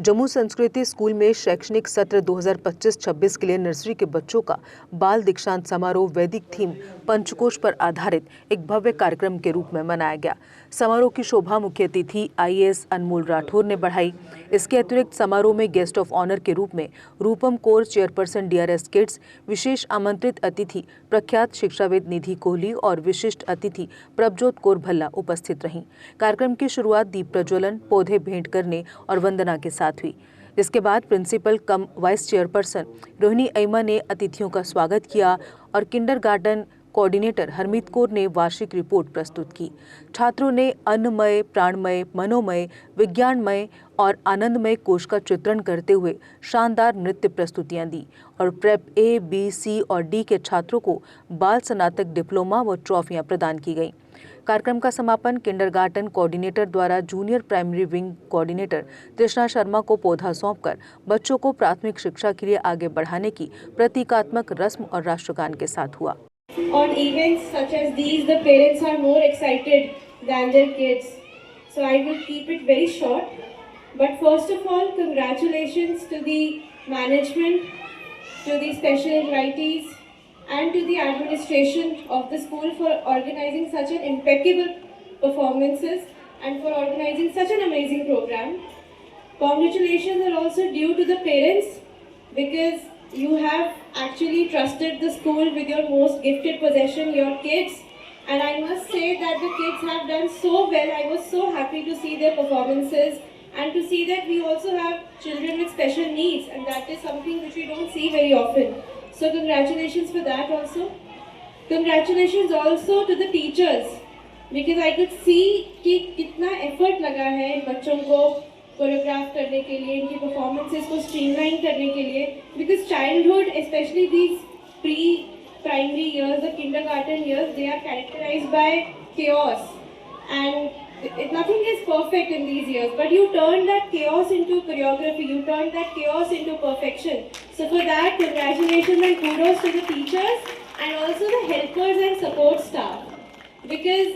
जम्मू संस्कृति स्कूल में शैक्षणिक सत्र 2025-26 के लिए नर्सरी के बच्चों का बाल दीक्षांत समारोह वैदिक थीम पंचकोश पर आधारित एक भव्य कार्यक्रम के रूप में मनाया गया। समारोह की शोभा मुख्य अतिथि आईएएस अनमोल राठौर ने बढ़ाई। इसके अतिरिक्त समारोह में गेस्ट ऑफ ऑनर के रूप में रूपम कोर चेयरपर्सन डीआरएस किड्स, विशेष आमंत्रित अतिथि प्रख्यात शिक्षाविद निधि कोहली और विशिष्ट अतिथि प्रभजोत कौर भल्ला उपस्थित रहीं। कार्यक्रम की शुरुआत दीप प्रज्वलन, पौधे भेंट करने और वंदना के साथ हुई। इसके बाद प्रिंसिपल कम वाइस चेयरपर्सन रोहिणी अयमा ने अतिथियों का स्वागत किया और किंडरगार्टन कोऑर्डिनेटर हरमीत कौर ने वार्षिक रिपोर्ट प्रस्तुत की। छात्रों ने अन्नमय, प्राणमय, मनोमय, विज्ञानमय और आनंदमय कोश का चित्रण करते हुए शानदार नृत्य प्रस्तुतियां दी और प्रेप ए, बी, सी और डी के छात्रों को बाल स्नातक डिप्लोमा व ट्रॉफियां प्रदान की गईं। कार्यक्रम का समापन किंडरगार्टन कोऑर्डिनेटर द्वारा जूनियर प्राइमरी विंग कोऑर्डिनेटर तृष्णा शर्मा को पौधा सौंपकर बच्चों को प्राथमिक शिक्षा के लिए आगे बढ़ाने की प्रतीकात्मक रस्म और राष्ट्रगान के साथ हुआ। On events such as these, the parents are more excited than their kids. So I will keep it very short. But first of all, congratulations to the management, to the special invitees, and to the administration of the school for organizing such an impeccable performances and for organizing such an amazing program. Congratulations are also due to the parents because you have actually trusted the school with your most gifted possession, your kids. And I must say that the kids have done so well. I was so happy to see their performances and to see that we also have children with special needs, and that is something which we don't see very often. So congratulations for that also. Congratulations also to the teachers, because I could see कि कितना effort लगा है इन बच्चों को choreograph करने के लिए, इनकी परफॉर्मेंसेस को स्ट्रीमलाइन करने के लिए, because childhood specially these pre primary years, the kindergarten years, they are characterised by chaos and nothing is perfect in these years, but you turn that chaos into choreography, you turn that chaos into perfection. So for that, congratulations and kudos to the teachers and also the helpers and support staff, because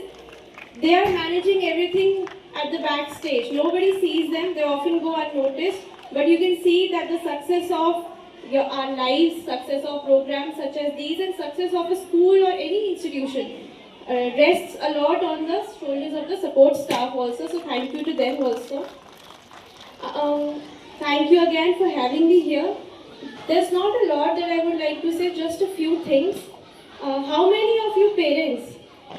they are managing everything at the backstage. Nobody sees them, they often go unnoticed, but you can see that the success of our lives, success of programs such as these, and success of a school or any institution rests a lot on the shoulders of the support staff also. So thank you to them also. Thank you again for having me here. There's not a lot that I would like to say, just a few things. How many of you parents,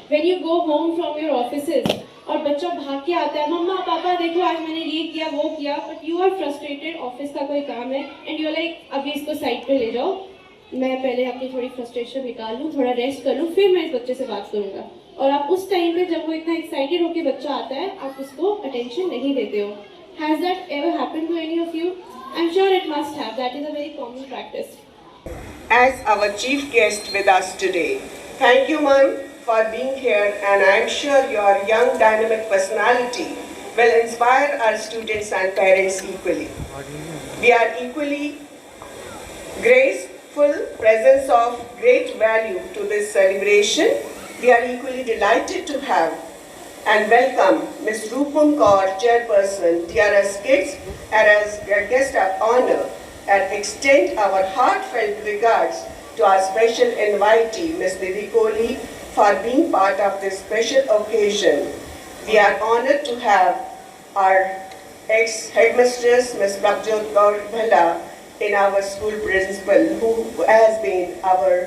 when you go home from your offices और बच्चा भाग के आता है, मम्मा पापा देखो आज मैंने ये किया वो किया, but you are frustrated, office का कोई काम है एंड यू आर लाइक अभी इसको साइड पे ले जाओ, मैं पहले अपनी थोड़ी फ्रस्ट्रेशन निकाल लूँ, थोड़ा रेस्ट कर लूँ, फिर मैं इस बच्चे से बात करूँगा। और आप उस टाइम पे जब वो इतना एक्साइटेड होकर बच्चा आता है, आप उसको अटेंशन नहीं देते हो। Has that ever happened to any of you? I'm sure it must have. That is a very common practice. As our chief guest with us today, thank you, ma'am, for being here, and I'm sure your young dynamic personality will inspire our students and parents equally. We are equally graceful presence of great value to this celebration. We are equally delighted to have and welcome Ms. Rupam Kaur, Chairperson, DRS Kids, as a guest of honor, and extend our heartfelt regards to our special invitee, Ms. Nidhi Kohli, for being part of this special occasion. We are honored to have our ex-headmistress, Ms. Prabjot Kaur Bhalla, in our school principal, who has been our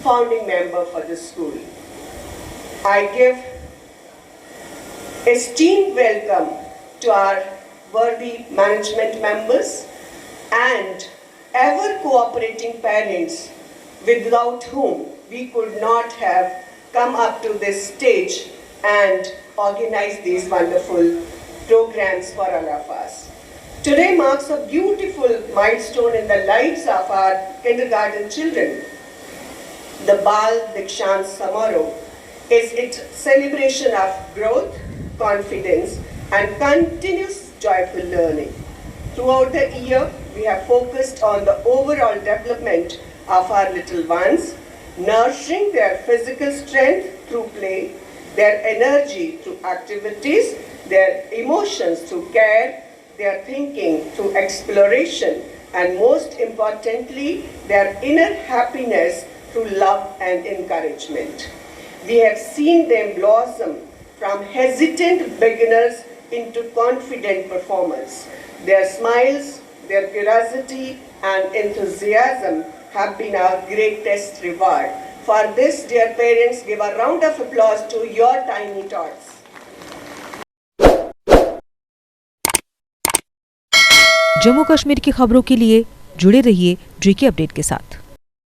founding member for the school. I give esteemed welcome to our worthy management members and ever cooperating parents, without whom we could not have come up to this stage and organize these wonderful programs for all of us. Today marks a beautiful milestone in the lives of our kindergarten children. The Bal Dikshant Samaroh is its celebration of growth, confidence, and continuous joyful learning. Throughout the year, we have focused on the overall development of our little ones, nurturing their physical strength through play, their energy through activities, their emotions through care, their thinking through exploration, and most importantly, their inner happiness through love and encouragement. We have seen them blossom from hesitant beginners into confident performers. Their smiles, their curiosity and enthusiasm have been our greatest reward. For this, dear parents, give a round of applause to your tiny tots. Jammu Kashmir की खबरों के लिए जुड़े रहिए JK update के साथ।